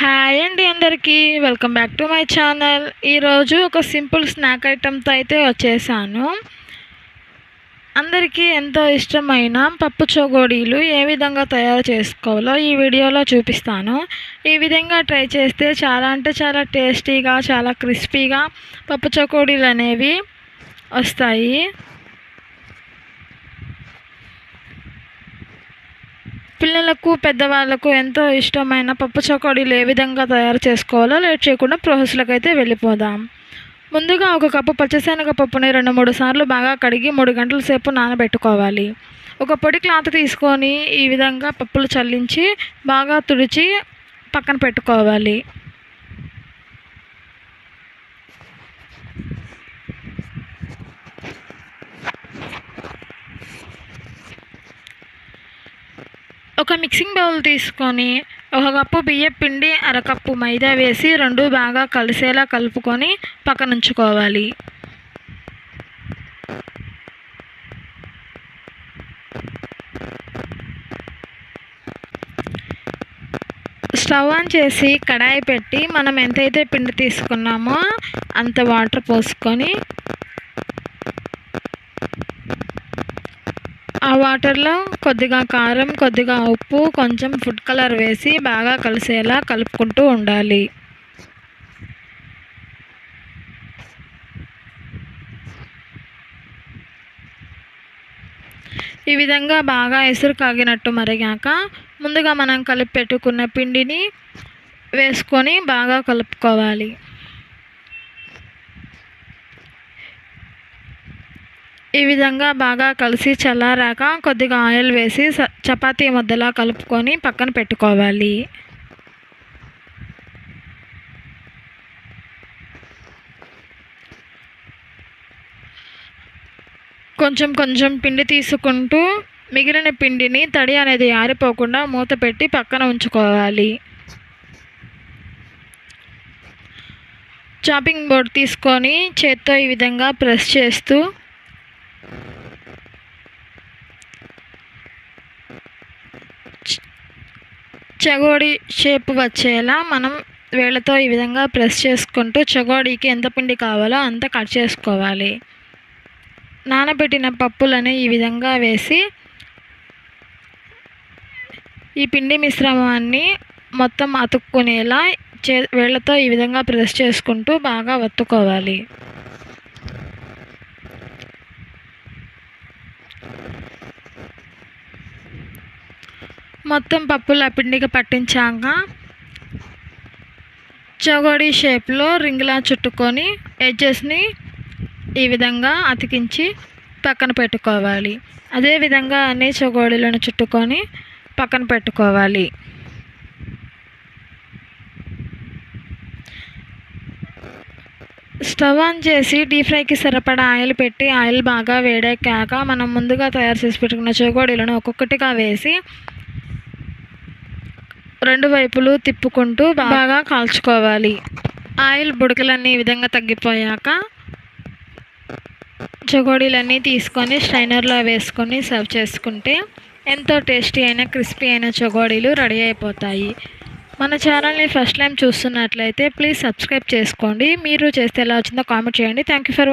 Hi అండి అందరికీ welcome back to my channel. ఈరోజు ఒక సింపుల్ స్నాక్ ఐటెంతో అయితే వచ్చేసాను. అందరికీ ఎంతో ఇష్టమైన పప్పు చకోడీలు ఏ విధంగా తయారు చేసుకోవాలో ఈ వీడియోలో చూపిస్తాను. ఈ విధంగా ట్రై చేస్తే చాలా అంటే చాలా టేస్టీగా, చాలా క్రిస్పీగా పప్పు చకోడీలు అనేవి వస్తాయి. పిల్లలకు పెద్దవాళ్ళకు ఎంతో ఇష్టమైన పప్పు చకోడీలు ఏ విధంగా తయారు చేసుకోవాలో లేట్ చేయకుండా ప్రాసెస్లోకి అయితే వెళ్ళిపోదాం. ముందుగా ఒక కప్పు పచ్చిశనగ పప్పుని 2-3 సార్లు బాగా కడిగి 3 గంటల సేపు నానబెట్టుకోవాలి. ఒక పొడి క్లాత్ తీసుకొని ఈ విధంగా పప్పులు చల్లించి బాగా తుడిచి పక్కన పెట్టుకోవాలి. ఒక మిక్సింగ్ బౌల్ తీసుకొని 1 కప్పు బియ్యం పిండి, 1/2 కప్పు మైదా వేసి 2 బాగా కలిసేలా కలుపుకొని పక్కన ఉంచుకోవాలి. స్టవ్ ఆన్ చేసి కడాయి పెట్టి మనం ఎంతైతే పిండి తీసుకున్నామో అంత వాటర్ పోసుకొని ఆ వాటర్లో కొద్దిగా కారం, కొద్దిగా ఉప్పు, కొంచెం ఫుడ్ కలర్ వేసి బాగా కలిసేలా కలుపుకుంటూ ఉండాలి. ఈ విధంగా బాగా ఎసురు కాగినట్టు మరిగాక ముందుగా మనం కలిపి పెట్టుకున్న పిండిని వేసుకొని బాగా కలుపుకోవాలి. ఈ విధంగా బాగా కలిసి చల్లారాక కొద్దిగా ఆయిల్ వేసి చపాతీ ముద్దలా కలుపుకొని పక్కన పెట్టుకోవాలి. కొంచెం కొంచెం పిండి తీసుకుంటూ మిగిలిన పిండిని తడి అనేది ఆరిపోకుండా మూత పెట్టి పక్కన ఉంచుకోవాలి. చాపింగ్ బోర్డ్ తీసుకొని చేత్తో ఈ విధంగా ప్రెస్ చేస్తూ చకోడీ షేప్ వచ్చేలా మనం వేళ్ళతో ఈ విధంగా ప్రెస్ చేసుకుంటూ చకోడీకి ఎంత పిండి కావాలో అంత కట్ చేసుకోవాలి. నానబెట్టిన పప్పులని ఈ విధంగా వేసి ఈ పిండి మిశ్రమాన్ని మొత్తం అతుక్కునేలా వేళ్ళతో ఈ విధంగా ప్రెస్ చేసుకుంటూ బాగా వత్తుకోవాలి. మొత్తం పప్పుల పిండికి పట్టించాక చకోడీ షేప్లో రింగ్లా చుట్టుకొని ఎడ్జెస్ని ఈ విధంగా అతికించి పక్కన పెట్టుకోవాలి. అదేవిధంగా అన్ని చకోడీలను చుట్టుకొని పక్కన పెట్టుకోవాలి. స్టవ్ ఆన్ చేసి డీప్ ఫ్రైకి సరిపడా ఆయిల్ పెట్టి ఆయిల్ బాగా వేడెక్కాక మనం ముందుగా తయారు చేసి పెట్టుకున్న చకోడీలను ఒక్కొక్కటిగా వేసి 2 వైపులు తిప్పుకుంటూ బాగా కాల్చుకోవాలి. ఆయిల్ బుడకలన్నీ ఈ విధంగా తగ్గిపోయాక చకోడీలన్నీ తీసుకొని స్ట్రైనర్లో వేసుకొని సర్వ్ చేసుకుంటే ఎంతో టేస్టీ అయిన క్రిస్పీ అయిన చకోడీలు రెడీ అయిపోతాయి. మన ఛానల్ని ఫస్ట్ టైం చూస్తున్నట్లయితే ప్లీజ్ సబ్స్క్రైబ్ చేసుకోండి. మీరు చేస్తే ఎలా వచ్చిందో కామెంట్ చేయండి. Thank you for watching.